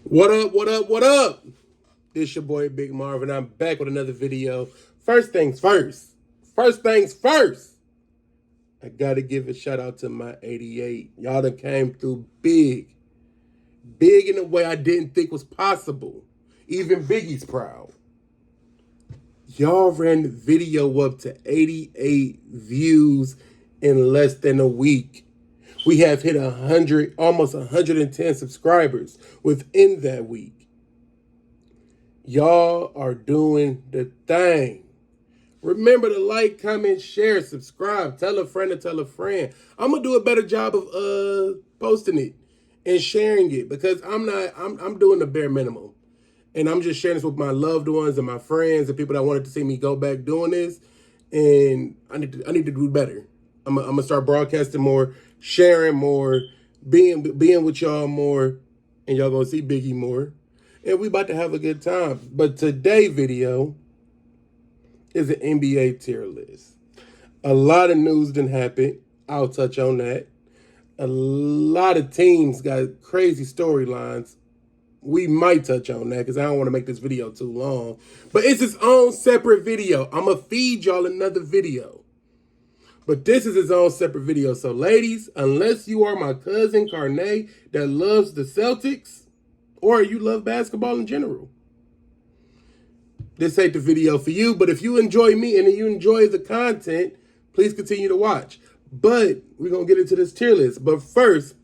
What up, what up, what up? This your boy Big Marv, and I'm back with another video. First things first. First things first. I gotta give a shout out to my 88. Y'all done came through big. Big in a way I didn't think was possible. Even Biggie's proud. Y'all ran the video up to 88 views in less than a week. We have hit 100, almost 110 subscribers within that week. Y'all are doing the thing. Remember to like, comment, share, subscribe, tell a friend to tell a friend. I'm gonna do a better job of posting it and sharing it because I'm doing the bare minimum. And I'm just sharing this with my loved ones and my friends and people that wanted to see me go back doing this. And I need to do better. I'm gonna start broadcasting more, sharing more, being with y'all more, and y'all gonna see Biggie more. And we about to have a good time. But today's video is an NBA tier list. A lot of news done happened. I'll touch on that. A lot of teams got crazy storylines. We might touch on that because I don't want to make this video too long. But it's its own separate video. I'm going to feed y'all another video. But this is its own separate video. So ladies, unless you are my cousin Carnay that loves the Celtics or you love basketball in general, this ain't the video for you. But if you enjoy me and you enjoy the content, please continue to watch. But we're going to get into this tier list. But first,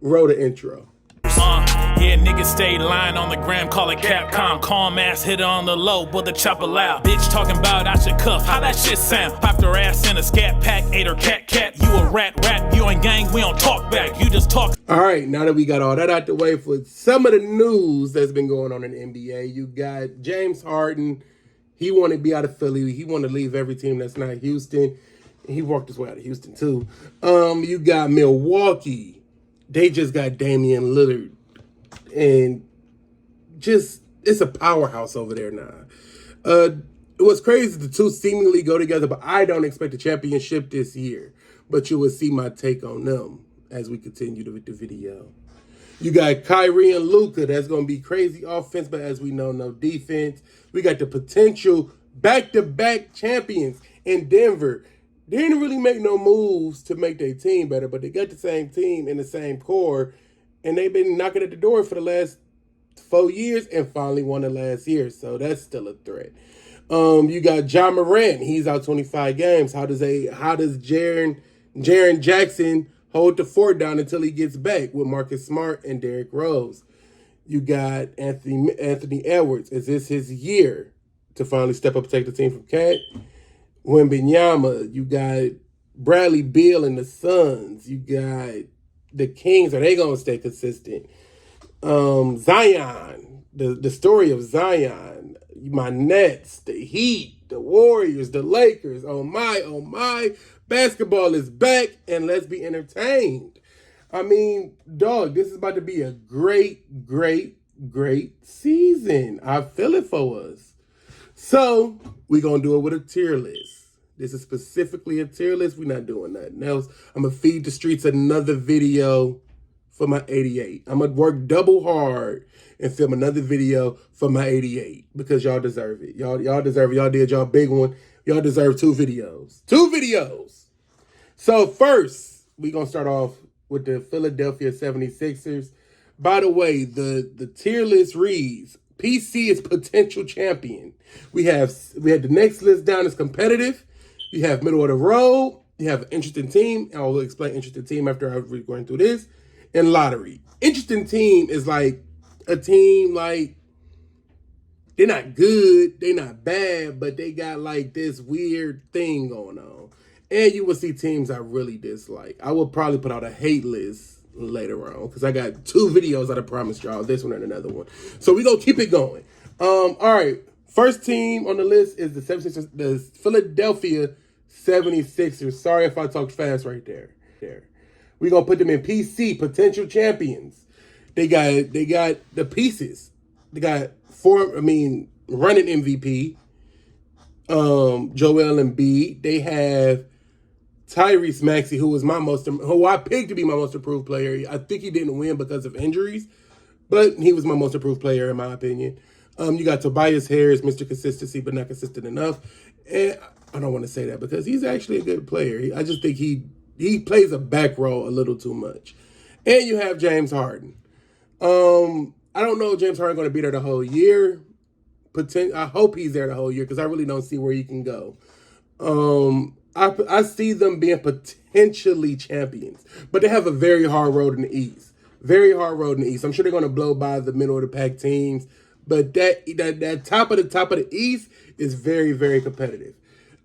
roll the intro. Yeah, niggas stay lying on the gram, call it Capcom. Calm ass hit her on the low, but the chopper loud. Bitch talking about I should cuff, how that shit sound? Popped her ass in a scat pack, ate her cat. You a rat, you ain't gang, we don't talk back, you just talk. All right, now that we got all that out the way for some of the news that's been going on in the NBA, you got James Harden. He wanted to be out of Philly. He wanted to leave every team that's not Houston. He walked his way out of Houston too. You got Milwaukee. They just got Damian Lillard. And just, it's a powerhouse over there now. It was crazy the two seemingly go together, but I don't expect a championship this year. But you will see my take on them as we continue with the video. You got Kyrie and Luka. That's going to be crazy offense, but as we know, no defense. We got the potential back-to-back champions in Denver. They didn't really make no moves to make their team better, but they got the same team in the same core. And they've been knocking at the door for the last 4 years and finally won the last year. So that's still a threat. You got Ja Morant. He's out 25 games. How does Jaren Jackson hold the fort down until he gets back with Marcus Smart and Derrick Rose? You got Anthony Edwards. Is this his year to finally step up and take the team from Cat? Wembanyama. You got Bradley Beal and the Suns. You got the Kings. Are they going to stay consistent? Zion. The story of Zion. My Nets. The Heat. The Warriors. The Lakers. Oh my. Basketball is back and let's be entertained. I mean, dog, this is about to be a great season. I feel it for us. So, we're going to do it with a tier list. This is specifically a tier list. We're not doing nothing else. I'm going to feed the streets another video for my 88. I'm going to work double hard and film another video for my 88 because y'all deserve it. Y'all deserve it. Y'all did y'all big one. Y'all deserve 2 videos. 2 videos. So first, we're going to start off with the Philadelphia 76ers. By the way, the tier list reads, PC is potential champion. We had the next list down as competitive. You have middle of the road. You have an interesting team. I'll explain interesting team after I'm going through this. And lottery. Interesting team is like a team like, they're not good. They're not bad, but they got like this weird thing going on. And you will see teams I really dislike. I will probably put out a hate list later on because I got 2 videos that I promised y'all. This one and another one. So we're going to keep it going. All right. First team on the list is the Philadelphia 76ers. Sorry if I talked fast right there. We're going to put them in PC, potential champions. They got the pieces. They got running MVP, Joel Embiid. They have Tyrese Maxey, who I picked to be my most improved player. I think he didn't win because of injuries, but he was my most improved player in my opinion. You got Tobias Harris, Mr. Consistency, but not consistent enough. And I don't want to say that because he's actually a good player. I just think he plays a back row a little too much. And you have James Harden. I don't know if James Harden going to be there the whole year. I hope he's there the whole year because I really don't see where he can go. I see them being potentially champions, but they have a very hard road in the East. Very hard road in the East. I'm sure they're going to blow by the middle of the pack teams, but that top of the East is very, very competitive.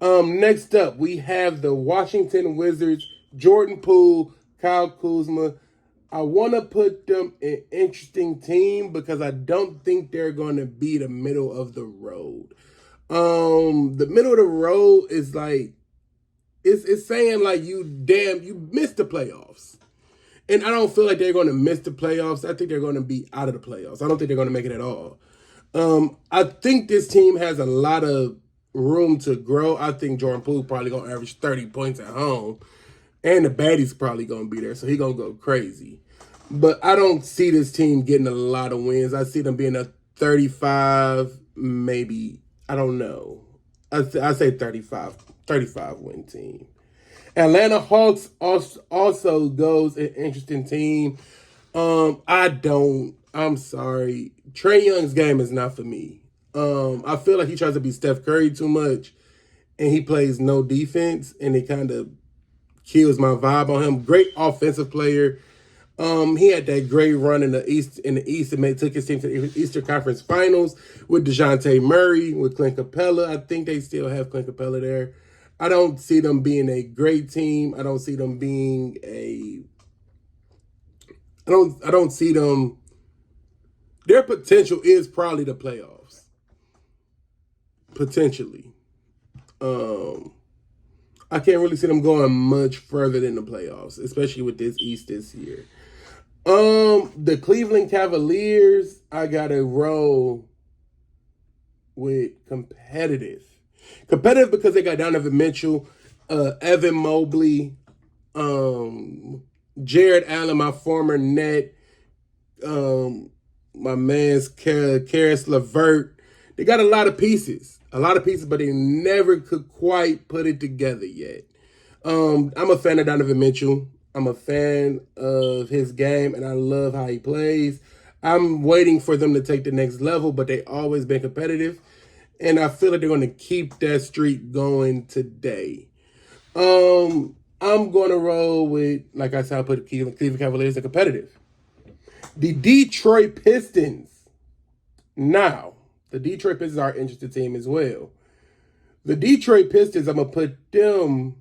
Next up, we have the Washington Wizards, Jordan Poole, Kyle Kuzma. I want to put them in an interesting team because I don't think they're going to be the middle of the road. The middle of the road is like, it's saying like you missed the playoffs. And I don't feel like they're going to miss the playoffs. I think they're going to be out of the playoffs. I don't think they're going to make it at all. I think this team has a lot of room to grow. I think Jordan Poole probably going to average 30 points at home. And the baddie's probably going to be there, so he's going to go crazy. But I don't see this team getting a lot of wins. I see them being a 35, maybe, I don't know. I say 35 win team. Atlanta Hawks also goes an interesting team. I'm sorry. Trae Young's game is not for me. I feel like he tries to be Steph Curry too much, and he plays no defense, and it kind of kills my vibe on him. Great offensive player. He had that great run in the East and took his team to the Eastern Conference Finals with DeJounte Murray, with Clint Capella. I think they still have Clint Capella there. I don't see them being a great team. I don't see them being I don't see them. Their potential is probably the playoffs. Potentially. I can't really see them going much further than the playoffs, especially with this East this year. The Cleveland Cavaliers, I gotta roll with competitive. Competitive because they got Donovan Mitchell, Evan Mobley, Jared Allen, my former net, my man's Karis LeVert. They got a lot of pieces, but they never could quite put it together yet. I'm a fan of Donovan Mitchell. I'm a fan of his game, and I love how he plays. I'm waiting for them to take the next level, but they always been competitive, and I feel like they're going to keep that streak going today. I'm going to roll with, like I said, I put Cleveland Cavaliers in competitive. The Detroit Pistons. Now, the Detroit Pistons are an interesting team as well. The Detroit Pistons, I'm going to put them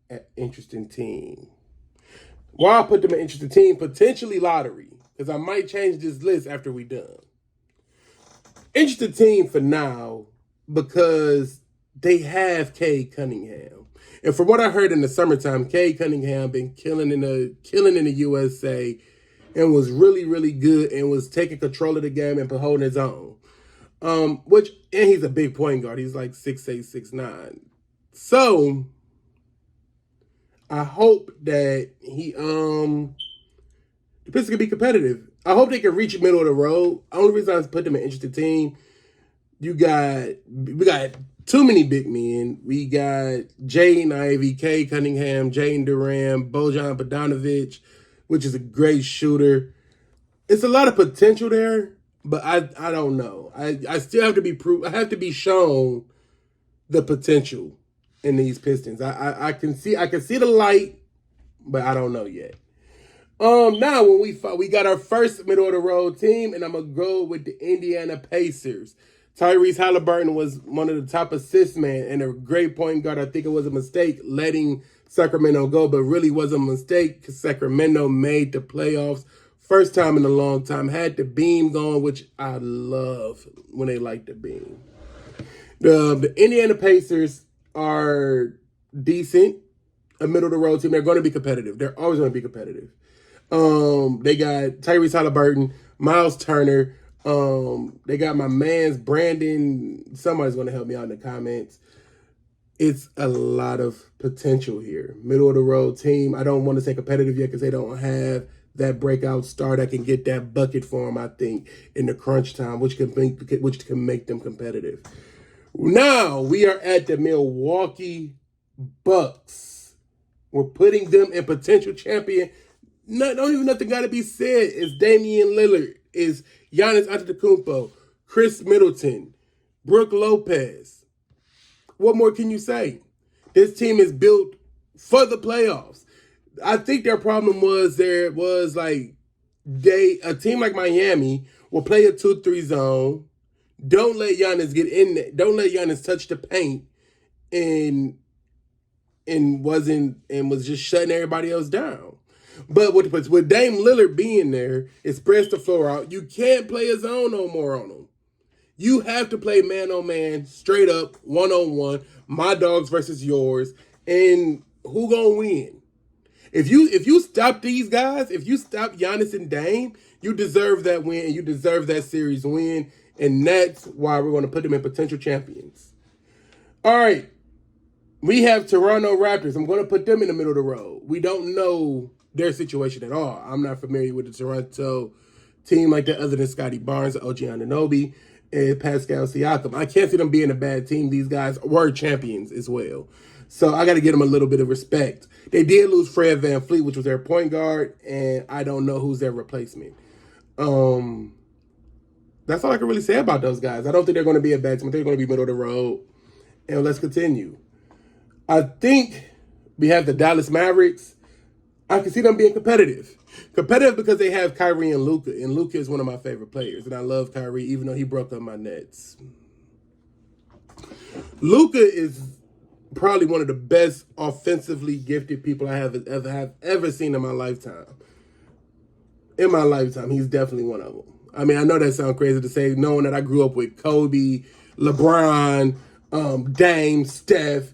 an interesting team. Why I put them an interesting team? Potentially lottery, because I might change this list after we done. Interesting team for now because they have Cade Cunningham. And from what I heard in the summertime, Cade Cunningham been killing in the USA and was really, really good and was taking control of the game and holding his own. And he's a big point guard. He's like 6'8", 6'9". So I hope that the Pistons can be competitive. I hope they can reach middle of the road. The only reason I put them in an interesting team, we got too many big men. We got Jaden Ivey, Cade Cunningham, Jaden Duran, Bojan Bogdanovic, which is a great shooter. It's a lot of potential there, but I don't know. I still have to be proved. I have to be shown the potential in these Pistons. I can see the light, but I don't know yet. Now when we got our first middle of the road team, and I'm gonna go with the Indiana Pacers. Tyrese Halliburton was one of the top assist man and a great point guard. I think it was a mistake letting Sacramento go, but really was a mistake because Sacramento made the playoffs. First time in a long time. Had the beam going, which I love when they like the beam. The Indiana Pacers are decent, a middle-of-the-road team. They're going to be competitive. They're always going to be competitive. They got Tyrese Halliburton, Miles Turner. They got my man's Brandon. Somebody's going to help me out in the comments. It's a lot of potential here. Middle-of-the-road team. I don't want to say competitive yet because they don't have that breakout star that can get that bucket for them, I think, in the crunch time, which can make them competitive. Now we are at the Milwaukee Bucks. We're putting them in potential champion. Don't even nothing got to be said. It's Damian Lillard. It's Giannis Antetokounmpo, Chris Middleton, Brook Lopez. What more can you say? This team is built for the playoffs. I think their problem was a team like Miami will play a 2-3 zone. Don't let Giannis get in there. Don't let Giannis touch the paint and was just shutting everybody else down. But with Dame Lillard being there, it spreads the floor out. You can't play a zone no more on him. You have to play man-on-man, straight up, one-on-one, my dogs versus yours, and who gonna win? If you stop these guys, if you stop Giannis and Dame, you deserve that win, and you deserve that series win, and that's why we're going to put them in potential champions. All right, we have Toronto Raptors. I'm going to put them in the middle of the road. We don't know their situation at all. I'm not familiar with the Toronto team like that other than Scotty Barnes, OG Anunoby, and Pascal Siakam. I can't see them being a bad team. These guys were champions as well. So I got to give them a little bit of respect. They did lose Fred VanVleet, which was their point guard, and I don't know who's their replacement. That's all I can really say about those guys. I don't think they're going to be a bad team. I think they're going to be middle of the road. And let's continue. I think we have the Dallas Mavericks. I can see them being competitive. Competitive because they have Kyrie and Luka. And Luka is one of my favorite players. And I love Kyrie, even though he broke up my Nets. Luka is probably one of the best offensively gifted people I have ever seen in my lifetime. In my lifetime, he's definitely one of them. I mean, I know that sounds crazy to say, knowing that I grew up with Kobe, LeBron, Dame, Steph.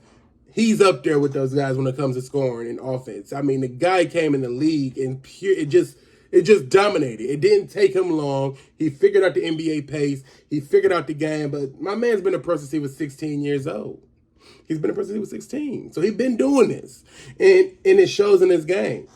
He's up there with those guys when it comes to scoring and offense. I mean, the guy came in the league and it just dominated. It didn't take him long. He figured out the NBA pace. He figured out the game. But my man's been a pro since he was 16 years old. He's been a pro since he was 16. So he's been doing this. And it shows in his game.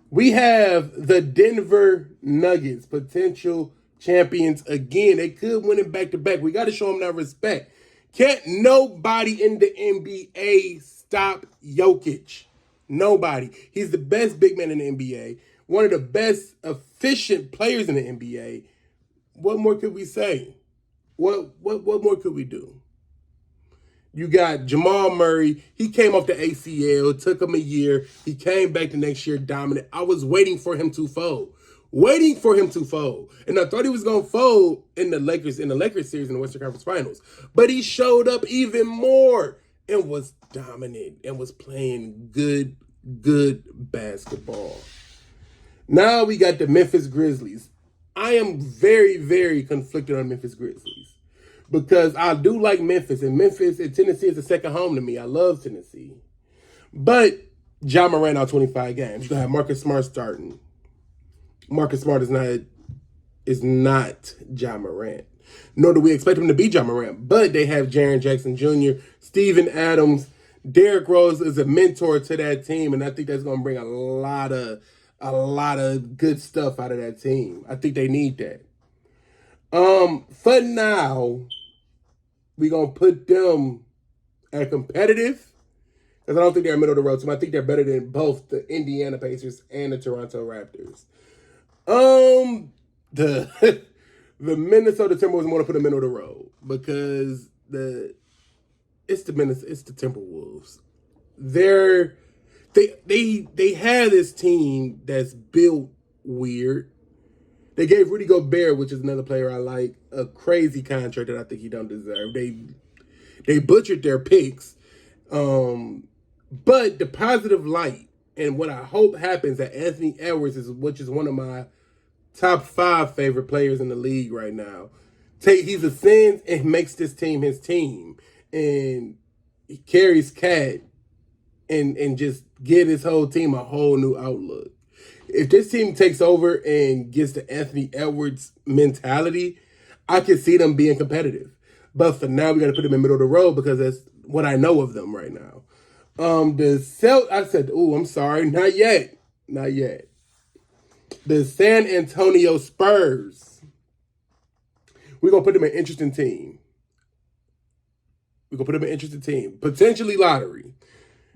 We have the Denver Nuggets, potential champions again. They could win it back-to-back. We got to show them that respect. Can't nobody in the NBA stop Jokic. Nobody. He's the best big man in the NBA. One of the best efficient players in the NBA. What more could we say? What more could we do? You got Jamal Murray. He came off the ACL. Took him a year. He came back the next year dominant. I was waiting for him to fold. And I thought he was going to fold in the Lakers series in the Western Conference Finals. But he showed up even more and was dominant and was playing good basketball. Now we got the Memphis Grizzlies. I am very, very conflicted on Memphis Grizzlies because I do like Memphis. And Tennessee is a second home to me. I love Tennessee. But Ja Morant out 25 games. You're going to have Marcus Smart starting. Marcus Smart is not Ja Morant. Nor do we expect him to be Ja Morant. But they have Jaren Jackson Jr., Steven Adams. Derrick Rose is a mentor to that team, and I think that's going to bring a lot of good stuff out of that team. I think they need that. For now, we're going to put them at competitive, because I don't think they're middle of the road team. I think they're better than both the Indiana Pacers and the Toronto Raptors. The Minnesota Timberwolves want to put them middle of the road because it's the Timberwolves. They have this team that's built weird. They gave Rudy Gobert, which is another player I like, a crazy contract that I think he don't deserve. They butchered their picks. But the positive light and what I hope happens that Anthony Edwards which is one of my top 5 favorite players in the league right now. He's ascends and makes this team his team. And he carries Cat and just give his whole team a whole new outlook. If this team takes over and gets the Anthony Edwards mentality, I can see them being competitive. But for now, we got to put them in the middle of the road because that's what I know of them right now. I'm sorry, not yet. The San Antonio Spurs. We're going to put them in an interesting team. Potentially lottery.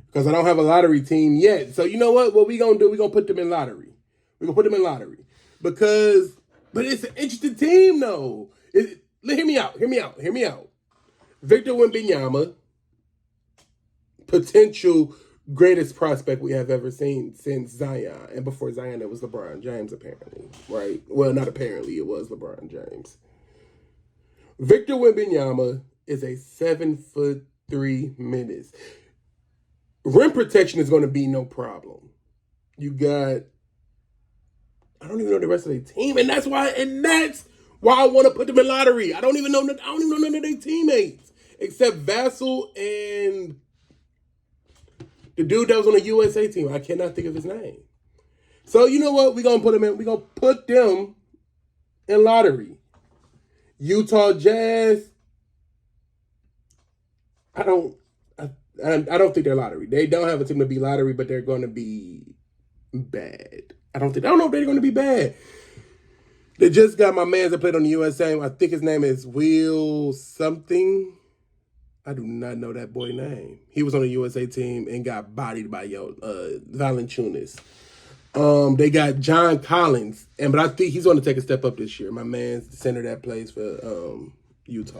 Because I don't have a lottery team yet. So you know what? What we going to do, we're going to put them in lottery. Because, but it's an interesting team, though. Hear me out. Victor Wembanyama, potential greatest prospect we have ever seen since Zion. And before Zion, it was LeBron James, apparently. Right? Well, not apparently. It was LeBron James. Victor Wembanyama is a 7'3" menace. Rim protection is going to be no problem. You got, I don't even know the rest of their team, and that's why I want to put them in lottery. I don't even know none of their teammates except Vassell and the dude that was on the USA team. I cannot think of his name. So you know what? We're gonna put them in lottery. Utah Jazz. I don't think they're lottery. They don't have a team to be lottery, but they're going to be bad. I don't know if they're going to be bad. They just got my man that played on the USA. I think his name is Will something. I do not know that boy's name. He was on the USA team and got bodied by Valanciunas. They got John Collins, but I think he's going to take a step up this year. My man's the center that plays for Utah.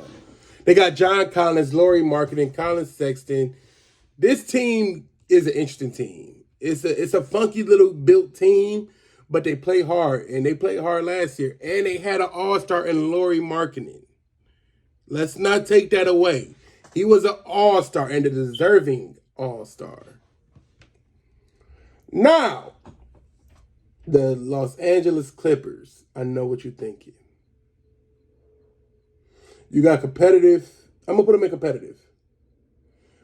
They got John Collins, Lauri Markkanen, Colin Sexton. This team is an interesting team. It's a funky little built team, but they play hard, and they played hard last year. And they had an all-star in Lauri Markkanen. Let's not take that away. He was an all-star and a deserving all-star. Now, the Los Angeles Clippers. I know what you're thinking. You got competitive. I'm going to put them in competitive.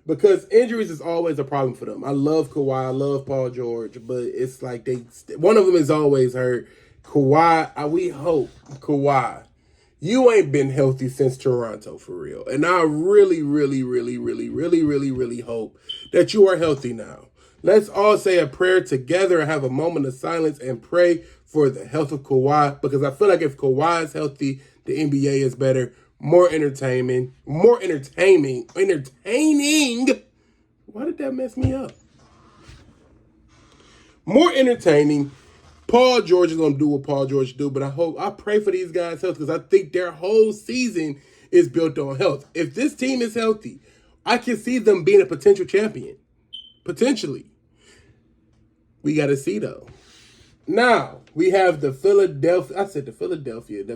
Because injuries is always a problem for them. I love Kawhi. I love Paul George. But it's like one of them is always hurt. Kawhi, we hope, Kawhi, you ain't been healthy since Toronto for real. And I really, really, really, really, really, really, really hope that you are healthy now. Let's all say a prayer together and have a moment of silence and pray for the health of Kawhi. Because I feel like if Kawhi is healthy, the NBA is better. More entertaining. Why did that mess me up? More entertaining. Paul George is going to do what Paul George do, but I pray for these guys' health because I think their whole season is built on health. If this team is healthy, I can see them being a potential champion. Potentially. We got to see, though. Now, we have the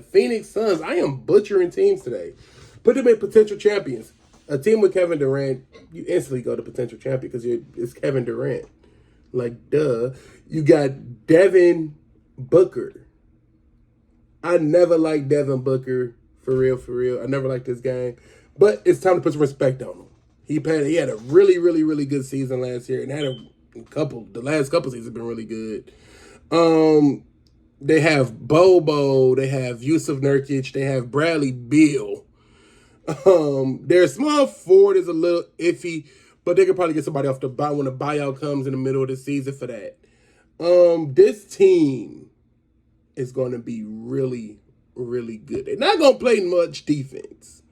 Phoenix Suns. I am butchering teams today. Put them in potential champions. A team with Kevin Durant, you instantly go to potential champion because it's Kevin Durant. Like, duh. You got Devin Booker. I never liked Devin Booker. For real. I never liked this game. But it's time to put some respect on him. He had a really, really, really good season last year. And the last couple seasons have been really good. They have Bobo, they have Yusuf Nurkic, they have Bradley Beal. Their small forward is a little iffy, but they could probably get somebody off the buy when the buyout comes in the middle of the season for that. This team is going to be really, really good. They're not going to play much defense,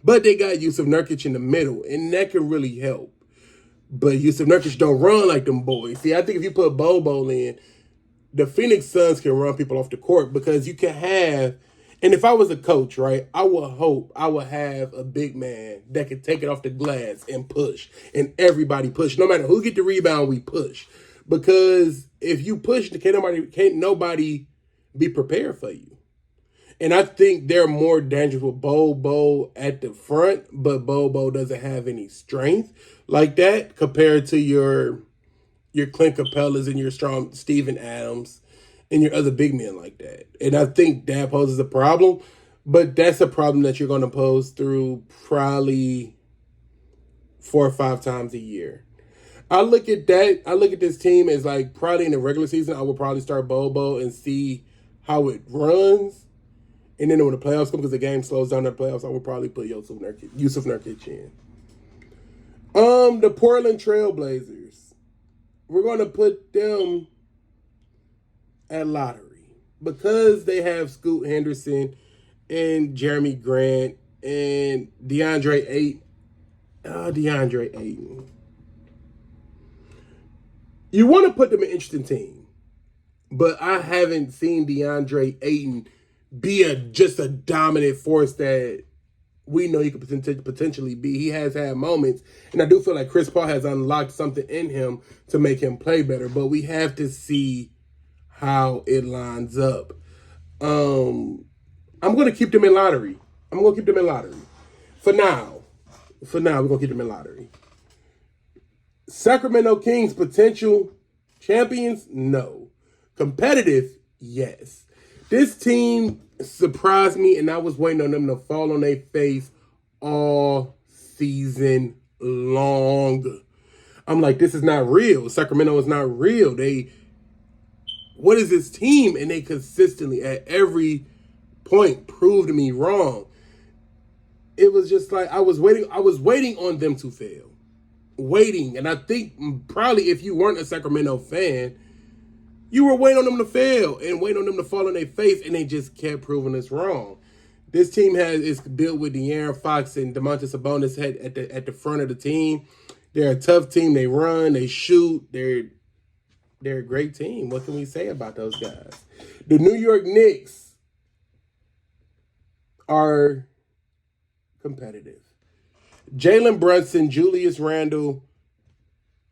but they got Yusuf Nurkic in the middle, and that can really help. But Yusuf Nurkic don't run like them boys. See, I think if you put Bobo in, the Phoenix Suns can run people off the court because you can have, and if I was a coach, right, I would hope I would have a big man that could take it off the glass and push, and everybody push. No matter who get the rebound, we push. Because if you push, can't nobody be prepared for you. And I think they're more dangerous with Bobo at the front, but Bobo doesn't have any strength like that compared to your Clint Capellas and your strong Steven Adams and your other big men like that. And I think that poses a problem, but that's a problem that you're going to pose through probably 4 or 5 times a year. I look at this team as like probably in the regular season, I would probably start Bobo and see how it runs. And then when the playoffs come, because the game slows down in the playoffs, I would probably put Yusuf Nurkic in. The Portland Trailblazers. We're going to put them at lottery. because they have Scoot Henderson and Jeremy Grant and DeAndre Ayton. You want to put them in an interesting team, but I haven't seen DeAndre Ayton be just a dominant force that we know he could potentially be. He has had moments, and I do feel like Chris Paul has unlocked something in him to make him play better, but we have to see how it lines up. I'm going to keep them in lottery. For now, we're going to keep them in lottery. Sacramento Kings potential champions? No. Competitive? Yes. This team surprised me, and I was waiting on them to fall on their face all season long. I'm like, this is not real. Sacramento is not real. What is this team? And they consistently, at every point, proved me wrong. It was just like, I was waiting on them to fail. And I think probably if you weren't a Sacramento fan, you were waiting on them to fail and waiting on them to fall on their face, and they just kept proving us wrong. This team is built with De'Aaron Fox and Domantas Sabonis at the front of the team. They're a tough team. They run, they shoot. They're a great team. What can we say about those guys? The New York Knicks are competitive. Jalen Brunson, Julius Randle,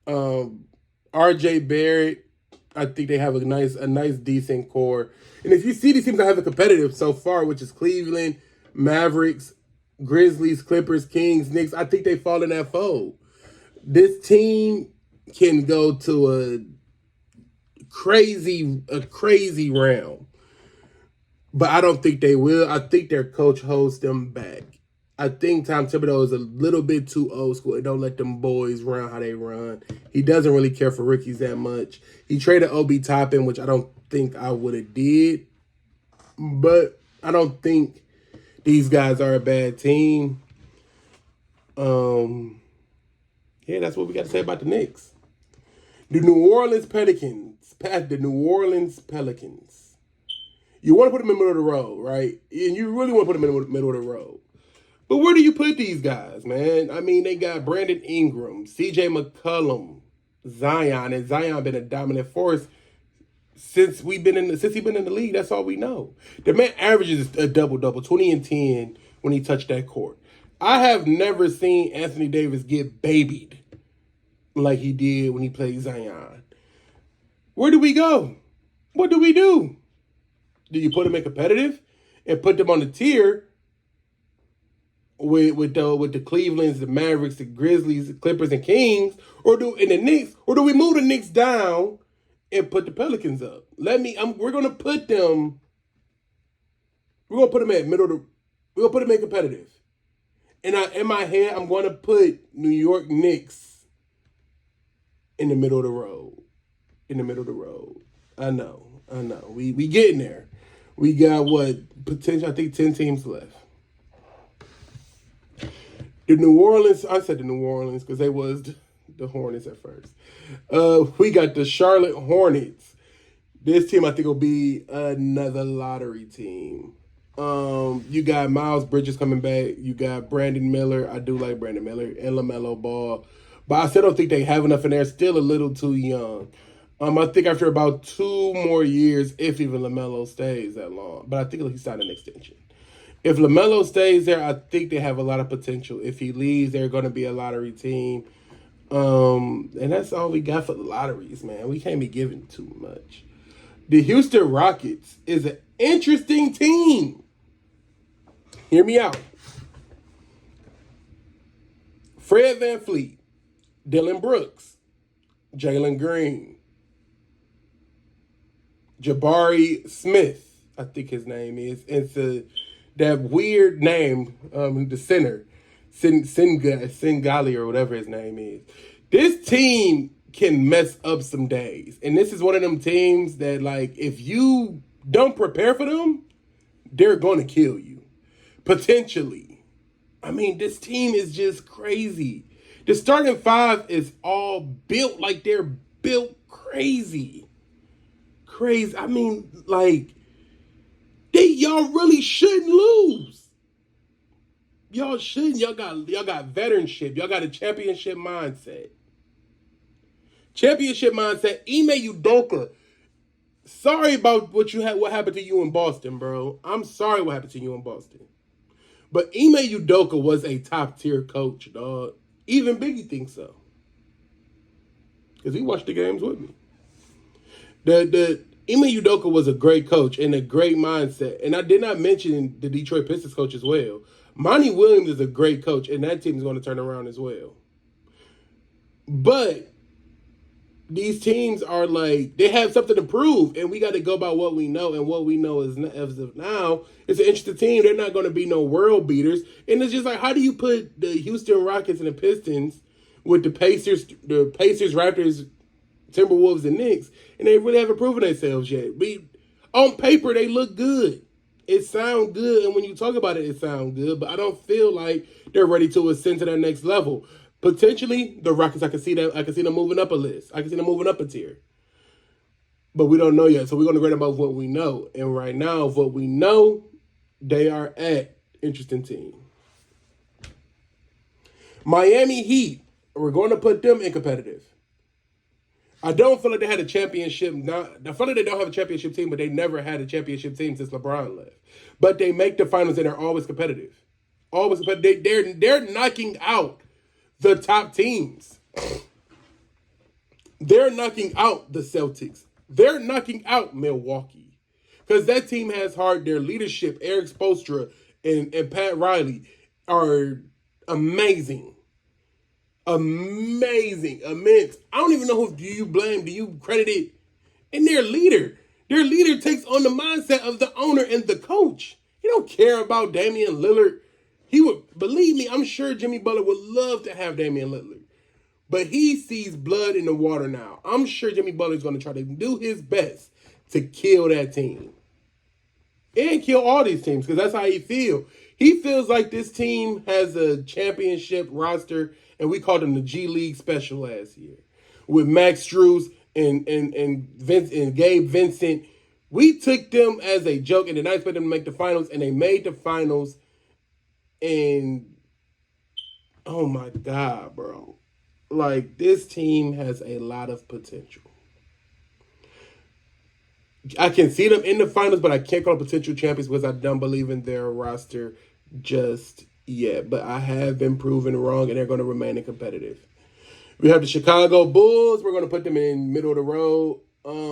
R.J. Barrett. I think they have a nice, decent core. And if you see these teams that have a competitive so far, which is Cleveland, Mavericks, Grizzlies, Clippers, Kings, Knicks, I think they fall in that fold. This team can go to a crazy realm. But I don't think they will. I think their coach holds them back. I think Tom Thibodeau is a little bit too old school and don't let them boys run how they run. He doesn't really care for rookies that much. He traded Obi Toppin, which I don't think I would have did. But I don't think these guys are a bad team. Yeah, that's what we got to say about the Knicks. The New Orleans Pelicans. You want to put them in the middle of the road, right? And you really want to put them in the middle of the road. But where do you put these guys, man? I mean, they got Brandon Ingram, C.J. McCollum, Zion, and Zion been a dominant force since he's been in the league. That's all we know. The man averages a double-double, 20 and 10 when he touched that court. I have never seen Anthony Davis get babied like he did when he played Zion. Where do we go? What do we do? Do you put them in competitive and put them on the tier with the Clevelands, the Mavericks, the Grizzlies, the Clippers, and Kings, or do we move the Knicks down and put the Pelicans up? We're gonna put them at middle. We're gonna put them in competitive. And in my head, I'm gonna put New York Knicks in the middle of the road. I know. We getting there. We got potential, I think 10 teams left. I said the New Orleans because they was the Hornets at first. We got the Charlotte Hornets. This team I think will be another lottery team. You got Miles Bridges coming back. You got Brandon Miller. I do like Brandon Miller and LaMelo Ball. But I still don't think they have enough, and they're still a little too young. I think after about 2 more years, if even LaMelo stays that long. But I think he signed an extension. If LaMelo stays there, I think they have a lot of potential. If he leaves, they're going to be a lottery team. And that's all we got for the lotteries, man. We can't be giving too much. The Houston Rockets is an interesting team. Hear me out. Fred VanVleet, Dylan Brooks, Jalen Green, Jabari Smith, I think his name is. It's that weird name, the center, Singali or whatever his name is. This team can mess up some days. And this is one of them teams that, like, if you don't prepare for them, they're going to kill you. Potentially. I mean, this team is just crazy. The starting 5 is all built like they're built crazy. I mean, like, y'all really shouldn't lose. Y'all shouldn't. Y'all got veteranship. Y'all got a championship mindset. Championship mindset. Ime Udoka. Sorry about what happened to you in Boston, bro. I'm sorry what happened to you in Boston. But Ime Udoka was a top tier coach, dog. Even Biggie thinks so. Because he watched the games with me. The Ime Udoka was a great coach and a great mindset. And I did not mention the Detroit Pistons coach as well. Monty Williams is a great coach, and that team is going to turn around as well. But these teams are like, they have something to prove, and we got to go by what we know. And what we know is, as of now, it's an interesting team. They're not going to be no world beaters. And it's just like, how do you put the Houston Rockets and the Pistons with the Pacers, Raptors, Timberwolves, and Knicks, and they really haven't proven themselves yet? On paper, they look good. It sounds good, and when you talk about it, it sounds good, but I don't feel like they're ready to ascend to that next level. Potentially, the Rockets, I can see them moving up a list. I can see them moving up a tier. But we don't know yet, so we're going to grade them off what we know. And right now, what we know, they are at interesting team. Miami Heat, we're going to put them in competitive. I don't feel like they had a championship. I feel like they don't have a championship team, but they never had a championship team since LeBron left. But they make the finals and they're always competitive. Always competitive. They're knocking out the top teams. They're knocking out the Celtics. They're knocking out Milwaukee. Because that team has heart. Their leadership, Eric Spoelstra and Pat Riley, are amazing. Amazing, immense. I don't even know who do you credit it? And their leader. Their leader takes on the mindset of the owner and the coach. He don't care about Damian Lillard. He would, believe me, I'm sure Jimmy Butler would love to have Damian Lillard. But he sees blood in the water now. I'm sure Jimmy Butler's going to try to do his best to kill that team. And kill all these teams, because that's how he feels. He feels like this team has a championship roster, and we called them the G League Special last year. With Max Strus and Vince and Gabe Vincent. We took them as a joke and did not expect them to make the finals, and they made the finals. And oh my God, bro. Like, this team has a lot of potential. I can see them in the finals, but I can't call them potential champions because I don't believe in their roster just yet. But I have been proven wrong, and they're going to remain competitive. We have the Chicago Bulls. We're going to put them in middle of the road.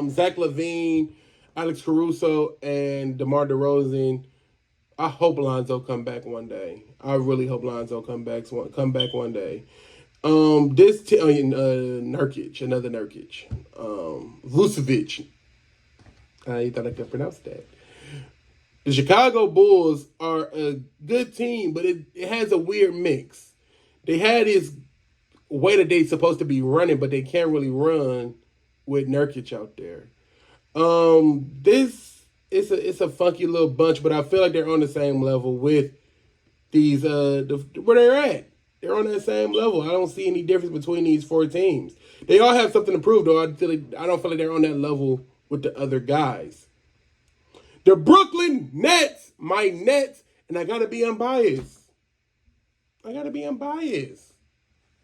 Zach LaVine, Alex Caruso, and DeMar DeRozan. I hope Lonzo come back one day. I really hope Lonzo come back one day. Nurkic, another Nurkic. Vucevic. I thought I could pronounce that. The Chicago Bulls are a good team, but it has a weird mix. They had this way that they're supposed to be running, but they can't really run with Nurkic out there. It's a funky little bunch, but I feel like they're on the same level with these where they're at. They're on that same level. I don't see any difference between these four teams. They all have something to prove, though. I don't feel like they're on that level with the other guys. The Brooklyn Nets, my Nets, and I gotta be unbiased.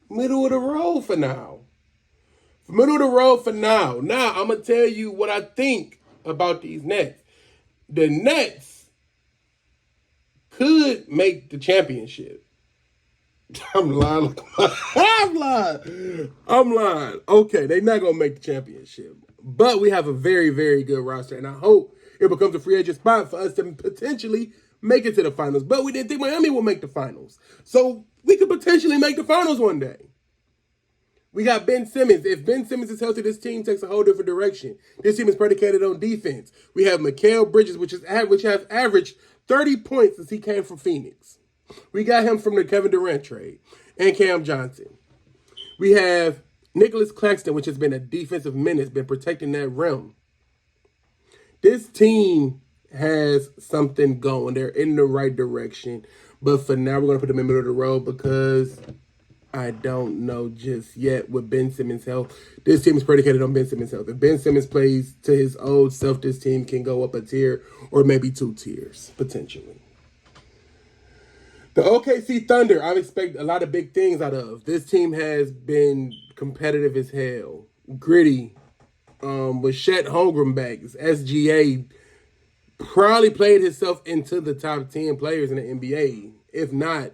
Middle of the road for now. Now, I'm gonna tell you what I think about these Nets. The Nets could make the championship. I'm lying. Okay, they're not going to make the championship. But we have a very, very good roster. And I hope it becomes a free agent spot for us to potentially make it to the finals. But we didn't think Miami would make the finals. So we could potentially make the finals one day. We got Ben Simmons. If Ben Simmons is healthy, this team takes a whole different direction. This team is predicated on defense. We have Mikal Bridges, which has averaged 30 points since he came from Phoenix. We got him from the Kevin Durant trade, and Cam Johnson. We have Nicholas Claxton, which has been a defensive menace, been protecting that rim. This team has something going. They're in the right direction. But for now, we're going to put them in the middle of the road because I don't know just yet with Ben Simmons' health. This team is predicated on Ben Simmons' health. If Ben Simmons plays to his old self, this team can go up a tier or maybe 2 tiers, potentially. The OKC Thunder, I expect a lot of big things out of. This team has been competitive as hell. Gritty. With Chet Holmgren back, SGA probably played himself into the top 10 players in the NBA. If not,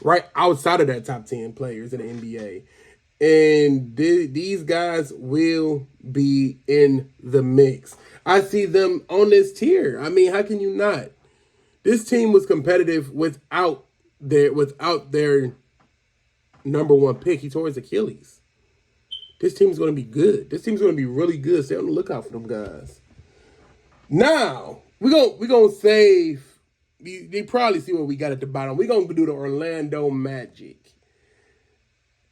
right outside of that top 10 players in the NBA. And these guys will be in the mix. I see them on this tier. I mean, how can you not? This team was competitive without their number one pick. He tore his Achilles. This team's going to be good. This team's going to be really good. Stay on the lookout for them guys. Now, we're gonna save. They probably see what we got at the bottom. We're going to do the Orlando Magic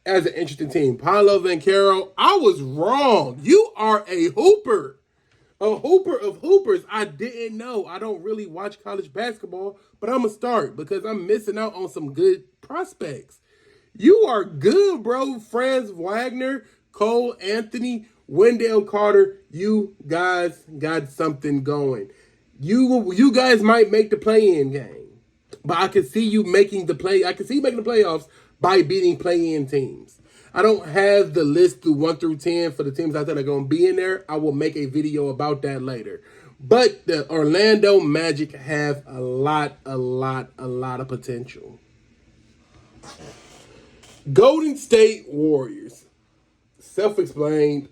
as an interesting team. Paolo Banchero, I was wrong. You are a hooper. A hooper of hoopers. I didn't know. I don't really watch college basketball, but I'm going to start because I'm missing out on some good prospects. You are good, bro. Franz Wagner, Cole Anthony, Wendell Carter, you guys got something going. You guys might make the play-in game, but I can see you making the play. I can see you making the playoffs by beating play-in teams. I don't have the list through 1 through 10 for the teams I think are going to be in there. I will make a video about that later. But the Orlando Magic have a lot of potential. Golden State Warriors. Self-explained.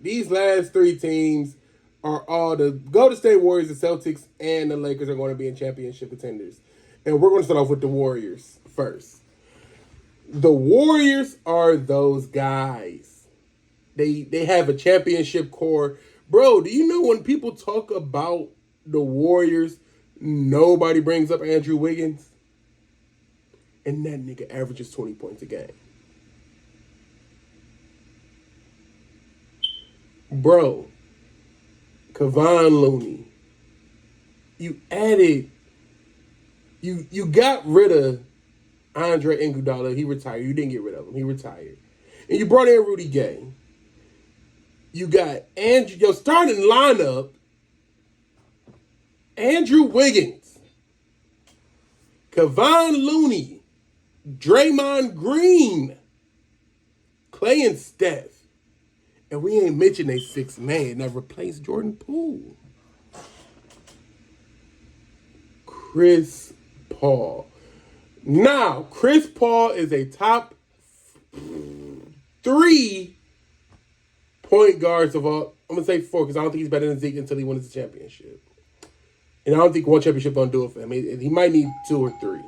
These last 3 teams are all the Golden State Warriors, the Celtics, and the Lakers are going to be in championship contenders. And we're going to start off with the Warriors first. The Warriors are those guys. They have a championship core. Bro, do you know when people talk about the Warriors, nobody brings up Andrew Wiggins? And that nigga averages 20 points a game. Bro, Kevon Looney. You got rid of Andre Iguodala. He retired. You didn't get rid of him. He retired. And you brought in Rudy Gay. You got your starting lineup, Andrew Wiggins, Kevon Looney, Draymond Green, Clay and Steph. And we ain't mentioned a 6th man that replaced Jordan Poole. Chris Paul. Now, Chris Paul is a top 3 point guards of all. I'm going to say 4 because I don't think he's better than Zeke until he wins the championship. And I don't think one championship going to do it for him. He might need 2 or 3.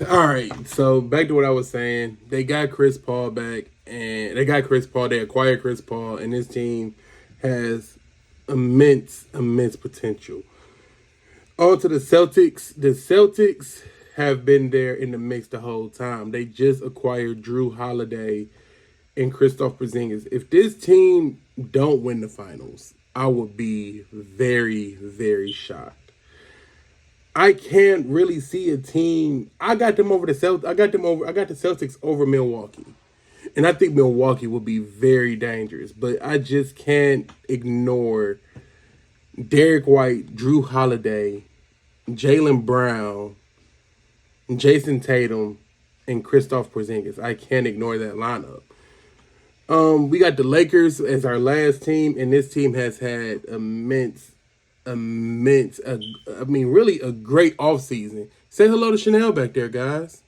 All right, so back to what I was saying. They got Chris Paul back, and they acquired Chris Paul, and this team has immense potential. On to the Celtics. The Celtics have been there in the mix the whole time. They just acquired Drew Holiday and Kristaps Porzingis. If this team don't win the finals, I would be very, very shocked. I can't really see a team. I got them over the Celtics. I got the Celtics over Milwaukee. And I think Milwaukee will be very dangerous. But I just can't ignore Derek White, Drew Holiday, Jaylen Brown, Jason Tatum, and Kristaps Porzingis. I can't ignore that lineup. We got the Lakers as our last team, and this team has had really a great offseason. Say hello to Chanel back there, guys.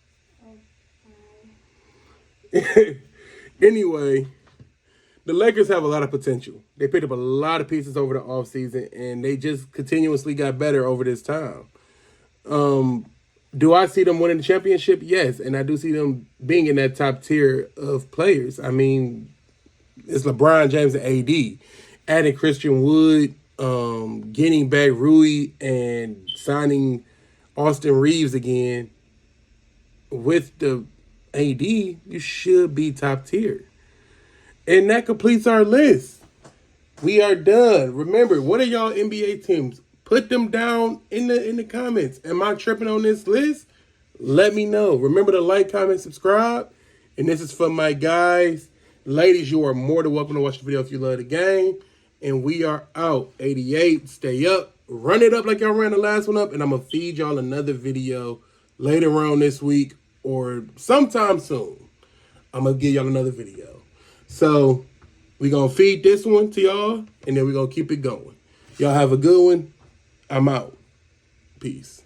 Anyway, the Lakers have a lot of potential. They picked up a lot of pieces over the offseason, and they just continuously got better over this time. Do I see them winning the championship? Yes, and I do see them being in that top tier of players. I mean, it's LeBron James and AD. Adding Christian Wood, getting back Rui, and signing Austin Reeves again with the AD, you should be top tier. And that completes our list. We are done. Remember, what are y'all NBA teams? Put them down in the comments. Am I tripping on this list? Let me know. Remember to like, comment, subscribe. And this is for my guys. Ladies, you are more than welcome to watch the video if you love the game. And we are out. 88. Stay up. Run it up like y'all ran the last one up. And I'm going to feed y'all another video later on this week or sometime soon. I'm going to give y'all another video. So we're going to feed this one to y'all. And then we're going to keep it going. Y'all have a good one. I'm out. Peace.